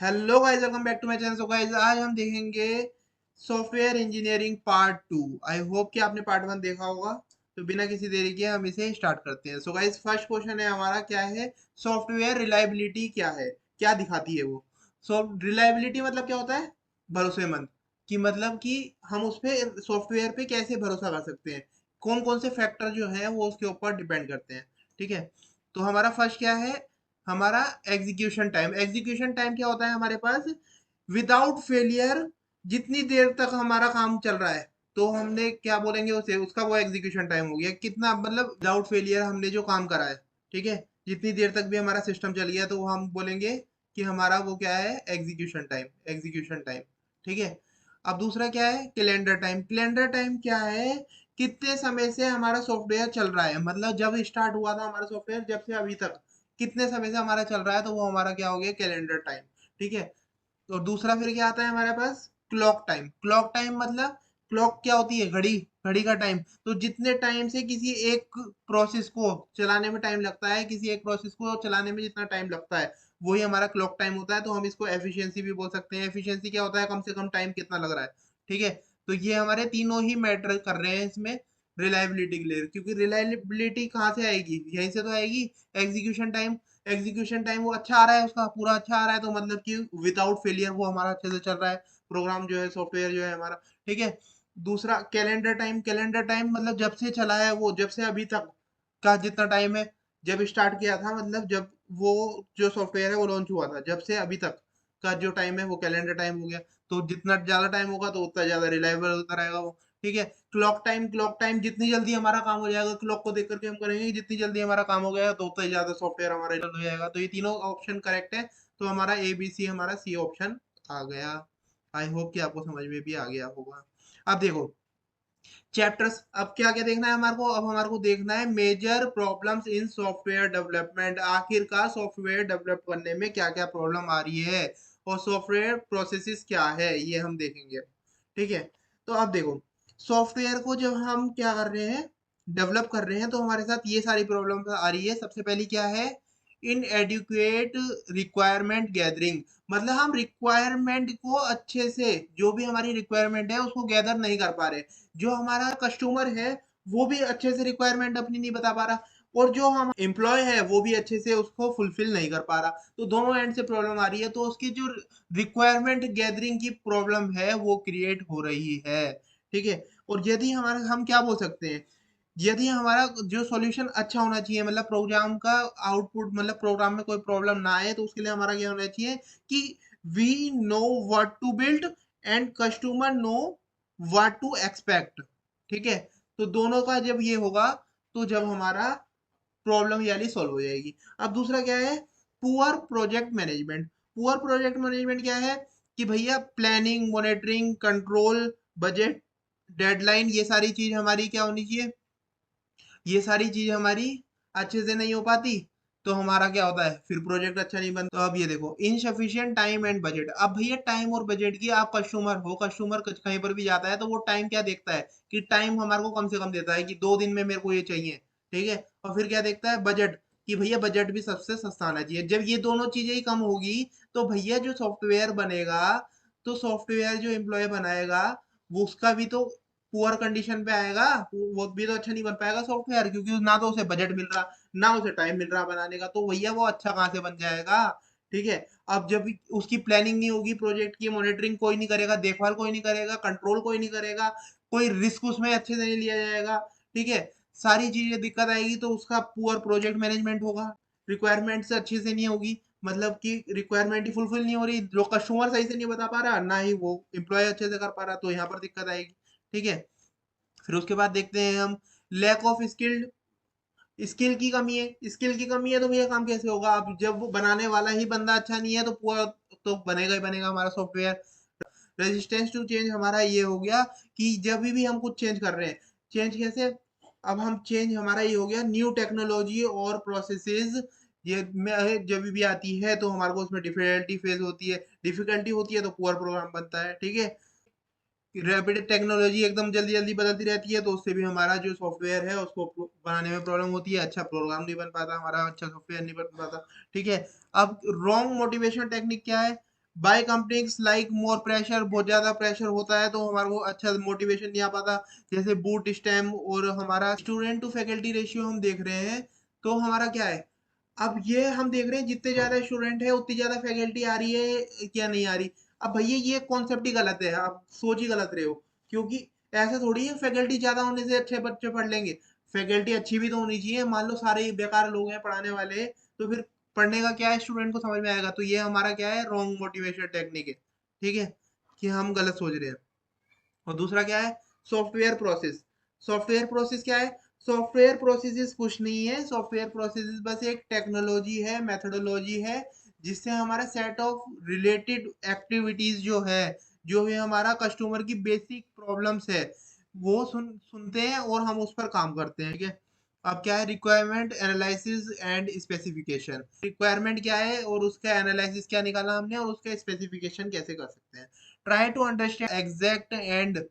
Hello guys, welcome back to my channel. So guys, आज हम देखेंगे software engineering part 2। I hope कि आपने पार्ट 1 देखा होगा। तो बिना किसी देरी के हम इसे स्टार्ट करते हैं। सो गाइस, फर्स्ट क्वेश्चन है हमारा, क्या है सॉफ्टवेयर रिलायबिलिटी, क्या है, क्या दिखाती है वो। सो रिलायबिलिटी मतलब क्या होता है, भरोसेमंद। कि मतलब कि हम उस पे सॉफ्टवेयर पे कैसे भरोसा कर सकते हैं, कौन कौन से फैक्टर जो हैं वो उसके ऊपर डिपेंड करते हैं। ठीक है। तो हमारा फर्स्ट क्या है, हमारा एग्जीक्यूशन टाइम क्या होता है हमारे पास, विदाउट फेलियर। जितनी देर तक हमारा काम चल रहा है तो हमने क्या बोलेंगे उसे, उसका वो एग्जीक्यूशन टाइम हो गया। कितना मतलब विदाउट फेलियर हमने जो काम करा है। ठीक है। जितनी देर तक भी हमारा सिस्टम चल गया तो वो हम बोलेंगे कि हमारा वो क्या है, एग्जीक्यूशन टाइम। ठीक है। अब दूसरा क्या है, कैलेंडर टाइम। कैलेंडर टाइम क्या है, कितने समय से हमारा सॉफ्टवेयर चल रहा है, मतलब जब स्टार्ट हुआ था हमारा सॉफ्टवेयर, जब से अभी तक कितने समय से हमारा चल रहा है, तो वो हमारा क्या हो गया, कैलेंडर टाइम। ठीक है। तो दूसरा फिर क्या आता है हमारे पास, क्लॉक टाइम। क्लॉक टाइम मतलब क्लॉक क्या होती है, घड़ी। घड़ी का टाइम। तो जितने टाइम से किसी एक प्रोसेस को चलाने में टाइम लगता है, किसी एक प्रोसेस को चलाने में जितना टाइम लगता है, वही हमारा क्लॉक टाइम होता है। तो हम इसको एफिशिएंसी भी बोल सकते हैं। एफिशिएंसी क्या होता है, कम से कम टाइम कितना लग रहा है। ठीक है। तो ये हमारे तीनों ही मैटर कर रहे हैं इसमें रिलायबिलिटी के लिए, क्योंकि रिलायबिलिटी कहाँ से आएगी, यहीं से तो आएगी। Execution time. एग्जीक्यूशन टाइम वो अच्छा आ रहा है, उसका पूरा अच्छा आ रहा है, तो मतलब कि विदाउट फेलियर वो हमारा अच्छे से चल रहा है, प्रोग्राम जो है, सॉफ्टवेयर जो है हमारा। ठीक है। दूसरा कैलेंडर टाइम। कैलेंडर टाइम मतलब जब से चला है वो, जब से अभी तक का जितना टाइम है। जब स्टार्ट किया था, मतलब जब वो जो सॉफ्टवेयर है वो लॉन्च हुआ था, जब से अभी तक का जो टाइम है वो कैलेंडर टाइम हो गया। तो जितना ज्यादा टाइम होगा तो उतना ज्यादा रिलायबल होता रहेगा वो। ठीक है। Clock time. क्लॉक टाइम जितनी जल्दी हमारा काम हो जाएगा, क्लॉक को देख करके हम करेंगे कि जितनी जल्दी हमारा काम हो गया तो उतना ही ज्यादा सॉफ्टवेयर हमारा install हो जाएगा। तो ये तीनों ऑप्शन करेक्ट है। तो हमारा ए बी सी, हमारा सी ऑप्शन आ गया। आई होप कि आपको समझ में भी आ गया होगा। अब देखो चैप्टर्स, अब क्या क्या देखना है हमारे को, अब हमारे को देखना है major problems in software development. आखिरकार सॉफ्टवेयर डेवलप करने में क्या क्या प्रॉब्लम आ रही है और सॉफ्टवेयर प्रोसेसेस क्या है, ये हम देखेंगे। ठीक है। तो अब देखो, सॉफ्टवेयर को जब हम क्या कर रहे हैं, डेवलप कर रहे हैं, तो हमारे साथ ये सारी प्रॉब्लम आ रही है। सबसे पहली क्या है, इनएडुकेट रिक्वायरमेंट गैदरिंग। मतलब हम रिक्वायरमेंट को अच्छे से, जो भी हमारी रिक्वायरमेंट है उसको गैदर नहीं कर पा रहे। जो हमारा कस्टमर है वो भी अच्छे से रिक्वायरमेंट अपनी नहीं बता पा रहा, और जो हम एम्प्लॉय है वो भी अच्छे से उसको फुलफिल नहीं कर पा रहा। तो दोनों एंड से प्रॉब्लम आ रही है, तो उसकी जो रिक्वायरमेंट गैदरिंग की प्रॉब्लम है वो क्रिएट हो रही है। ठीक है। और यदि हमारा, हम क्या बोल सकते हैं, यदि हमारा जो सॉल्यूशन अच्छा होना चाहिए, मतलब प्रोग्राम का आउटपुट, मतलब प्रोग्राम में कोई प्रॉब्लम ना आए, तो उसके लिए हमारा क्या होना चाहिए कि we know what to build and customer know what to expect. ठीक है। तो दोनों का जब ये होगा, तो जब हमारा प्रॉब्लम ये वाली सॉल्व हो जाएगी। अब दूसरा क्या है, poor project management. Poor project management क्या है कि भैया planning, monitoring, control, budget, deadline, ये सारी चीज हमारी क्या होनी चाहिए, ये सारी चीज हमारी अच्छे से नहीं हो पाती, तो हमारा क्या होता है, फिर प्रोजेक्ट अच्छा नहीं बनता। तो अब ये देखो, इनसफिशिएंट टाइम एंड बजट। अब भैया टाइम और बजट की, आप कस्टमर हो, कस्टमर कहीं पर भी जाता है तो वो टाइम क्या देखता है कि टाइम हमारे को कम से कम देता है कि 2 दिन में मेरे को ये चाहिए। ठीक है। और फिर क्या देखता है, बजट, कि भैया बजट भी सबसे सस्ता आना चाहिए। जब ये दोनों चीजें ही कम होगी, तो भैया जो सॉफ्टवेयर बनेगा, तो सॉफ्टवेयर जो एम्प्लॉय बनाएगा वो उसका भी तो पुअर कंडीशन पे आएगा। वो भी तो अच्छा नहीं बन पाएगा सॉफ्टवेयर, क्योंकि ना तो उसे बजट मिल रहा, ना उसे टाइम मिल रहा बनाने का, तो भैया वो अच्छा कहाँ से बन जाएगा। ठीक है। अब जब उसकी प्लानिंग नहीं होगी, प्रोजेक्ट की मॉनिटरिंग कोई नहीं करेगा, देखभाल कोई नहीं करेगा, कंट्रोल कोई नहीं करेगा, कोई रिस्क उसमें अच्छे से नहीं लिया जाएगा। ठीक है। सारी चीजें दिक्कत आएगी, तो उसका पुअर प्रोजेक्ट मैनेजमेंट होगा। रिक्वायरमेंट से अच्छे से नहीं होगी, मतलब कि रिक्वायरमेंट ही फुलफिल नहीं हो रही, जो कस्टमर सही से नहीं बता पा रहा, ना ही वो एम्प्लॉय अच्छे से कर पा रहा, तो यहाँ पर दिक्कत आएगी। ठीक है। फिर उसके बाद देखते हैं हम, लैक ऑफ स्किल्ड। स्किल की कमी है, स्किल की कमी है तो भैया काम कैसे होगा। अब जब वो बनाने वाला ही बंदा अच्छा नहीं है, तो पूरा तो बनेगा ही बनेगा हमारा सॉफ्टवेयर। रेजिस्टेंस टू चेंज हमारा ये हो गया कि जब भी हम कुछ चेंज कर रहे हैं, चेंज कैसे, अब हम चेंज हमारा ये हो गया, न्यू टेक्नोलॉजी और प्रोसेसेस ये में जब भी आती है तो हमारे को उसमें डिफिकल्टी फेस होती है। डिफिकल्टी होती है तो पुअर प्रोग्राम बनता है। ठीक है। रैपिड टेक्नोलॉजी एकदम जल्दी जल्दी बदलती रहती है, तो उससे भी हमारा जो सॉफ्टवेयर है उसको बनाने में प्रॉब्लम होती है, अच्छा प्रोग्राम नहीं बन पाता हमारा, अच्छा सॉफ्टवेयर नहीं बन पाता। ठीक है। अब रॉन्ग मोटिवेशन टेक्निक क्या है, by companies like more pressure, बहुत ज्यादा प्रेशर होता है तो हमारे को अच्छा मोटिवेशन नहीं आ पाता। जैसे बूट स्टैम्प और हमारा स्टूडेंट टू फैकल्टी रेशियो हम देख रहे हैं, तो हमारा क्या है, अब ये हम देख रहे हैं जितने ज्यादा स्टूडेंट है उतनी ज्यादा फैकल्टी आ रही है क्या नहीं आ रही। अब भैया ये कॉन्सेप्ट ही गलत है, आप सोच ही गलत रहे हो। क्योंकि ऐसा थोड़ी है फैकल्टी ज्यादा होने से अच्छे बच्चे पढ़ लेंगे। फैकल्टी अच्छी भी तो होनी चाहिए। मान लो सारे ही बेकार लोग हैं पढ़ाने वाले, तो फिर पढ़ने का क्या है, स्टूडेंट को समझ में आएगा। तो ये हमारा क्या है, रॉन्ग मोटिवेशन टेक्निक है। ठीक है, कि हम गलत सोच रहे हैं। और दूसरा क्या है, सॉफ्टवेयर प्रोसेस। सॉफ्टवेयर प्रोसेस क्या है, सॉफ्टवेयर प्रोसेसेस कुछ नहीं है। सॉफ्टवेयर प्रोसेसेस बस एक टेक्नोलॉजी है, मेथोडोलॉजी है, जिससे हमारा सेट ऑफ रिलेटेड एक्टिविटीज जो है, जो भी हमारा कस्टमर की बेसिक प्रॉब्लम्स है, वो सुनते हैं और हम उस पर काम करते हैं। ठीक है, अब क्या है, requirement analysis and specification. Requirement क्या है और उसका एनालिसिस क्या निकाला हमने और उसका स्पेसिफिकेशन कैसे कर सकते हैं। Try to understand exact and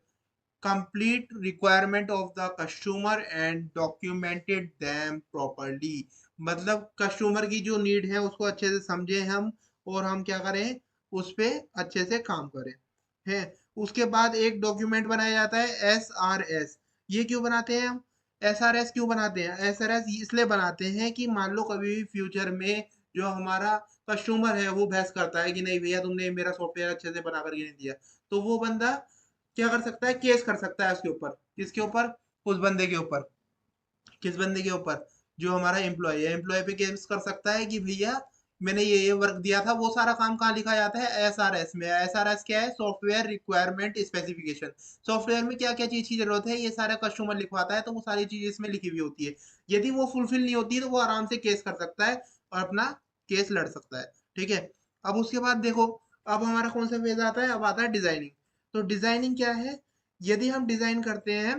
complete requirement of the customer and documented them properly। मतलब कस्टमर की जो नीड है उसको अच्छे से समझे हम, और हम क्या करें, उस पे अच्छे से काम करें। है, उसके बाद एक डॉक्यूमेंट बनाया जाता है SRS। ये क्यों बनाते हैं हम, SRS क्यों बनाते हैं, SRS इसलिए बनाते हैं कि मान लो कभी भी फ्यूचर में जो हमारा कस्टमर है वो बहस करता है कि नहीं भैया तुमने मेरा सॉफ्टवेयर अच्छे से बना करके नहीं दिया, तो वो बंदा क्या कर सकता है, केस कर सकता है उसके ऊपर। किसके ऊपर, उस बंदे के ऊपर। किस बंदे के ऊपर, जो हमारा एम्प्लॉय है, एम्प्लॉय पे केस कर सकता है कि भैया मैंने ये वर्क दिया था। वो सारा काम कहाँ लिखा जाता है, SRS में। SRS क्या है, सॉफ्टवेयर रिक्वायरमेंट स्पेसिफिकेशन। सॉफ्टवेयर में क्या क्या चीज की जरूरत है ये सारा कस्टमर लिखवाता है, तो वो सारी चीज इसमें लिखी हुई होती है। यदि वो फुलफिल नहीं होती है तो वो आराम से केस कर सकता है और अपना केस लड़ सकता है। ठीक है, अब उसके बाद देखो, अब हमारा कौन सा फेज आता है, अब आता है डिजाइनिंग। तो डिजाइनिंग क्या है, यदि हम डिजाइन करते हैं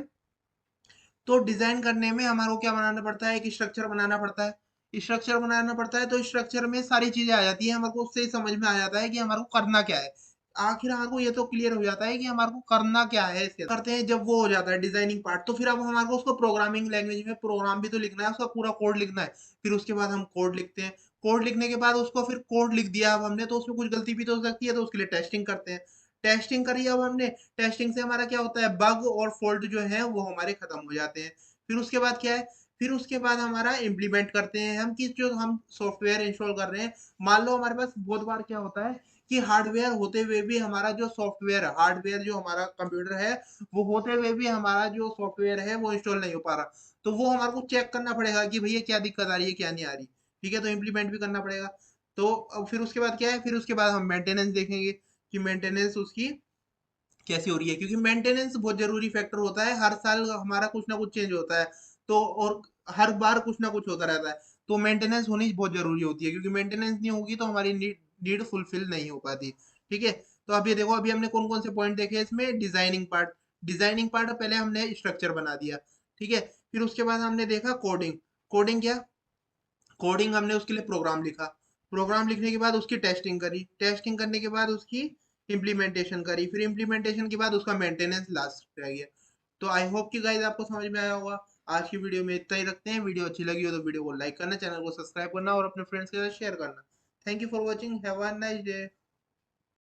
तो डिजाइन करने में हमारे को क्या बनाना पड़ता है, एक स्ट्रक्चर बनाना पड़ता है। स्ट्रक्चर बनाना पड़ता है तो स्ट्रक्चर में सारी चीजें आ जाती है, हमारे को उससे ही समझ में आ जाता है कि हमारे को करना क्या है। आखिर हमारे को ये तो क्लियर हो जाता है कि हमारे को करना क्या है। इसके करते हैं जब वो हो जाता है डिजाइनिंग पार्ट, तो फिर अब हमारे को उसको प्रोग्रामिंग लैंग्वेज में प्रोग्राम भी तो लिखना है, उसका पूरा कोड लिखना है। फिर उसके बाद हम कोड लिखते हैं। कोड लिखने के बाद उसको फिर कोड लिख दिया अब हमने, तो उसमें कुछ गलती भी तो हो सकती है, तो उसके लिए टेस्टिंग करते हैं। टेस्टिंग करी अब हमने, टेस्टिंग से हमारा क्या होता है, बग और फॉल्ट जो है वो हमारे खत्म हो जाते हैं। फिर उसके बाद क्या है, फिर उसके बाद हमारा इम्प्लीमेंट करते हैं हम कि जो हम सॉफ्टवेयर इंस्टॉल कर रहे हैं। मान लो हमारे पास बहुत बार क्या होता है कि हार्डवेयर होते हुए भी हमारा जो सॉफ्टवेयर है, हार्डवेयर जो हमारा कंप्यूटर है, वो होते हुए भी हमारा जो सॉफ्टवेयर है वो इंस्टॉल नहीं हो पा रहा। तो वो हमारे को चेक करना पड़ेगा कि भैया क्या दिक्कत आ रही है क्या नहीं आ रही। ठीक है, तो इम्प्लीमेंट भी करना पड़ेगा। तो अब फिर उसके बाद क्या है, फिर उसके बाद हम मेंटेनेंस देखेंगे कि मेंटेनेंस उसकी कैसी हो रही है, क्योंकि मेंटेनेंस बहुत जरूरी फैक्टर होता है। हर साल हमारा कुछ ना कुछ चेंज होता है, तो और हर बार कुछ ना कुछ होता रहता है। तो मेंटेनेंस होनी बहुत जरूरी होती है, क्योंकि मेंटेनेंस नहीं होगी तो हमारी नीड फुलफिल नहीं हो पाती। ठीक है, तो अब ये देखो, अभी हमने कौन कौन से पॉइंट देखे इसमें, डिजाइनिंग पार्ट। डिजाइनिंग पार्ट पहले हमने स्ट्रक्चर बना दिया। ठीक है, फिर उसके बाद हमने देखा कोडिंग। कोडिंग क्या, कोडिंग हमने उसके लिए प्रोग्राम लिखा। प्रोग्राम लिखने के बाद उसकी टेस्टिंग करी, टेस्टिंग करने के बाद उसकी इम्प्लीमेंटेशन करी, फिर इम्प्लीमेंटेशन के बाद उसका मेंटेनेंस लास्ट रह गया। तो आई होप कि गाइज आपको समझ में आया होगा। आज की वीडियो में इतना ही रखते हैं। वीडियो अच्छी लगी हो तो वीडियो को लाइक करना, चैनल को सब्सक्राइब करना और अपने फ्रेंड्स के साथ शेयर करना। Thank you for watching, have a nice day.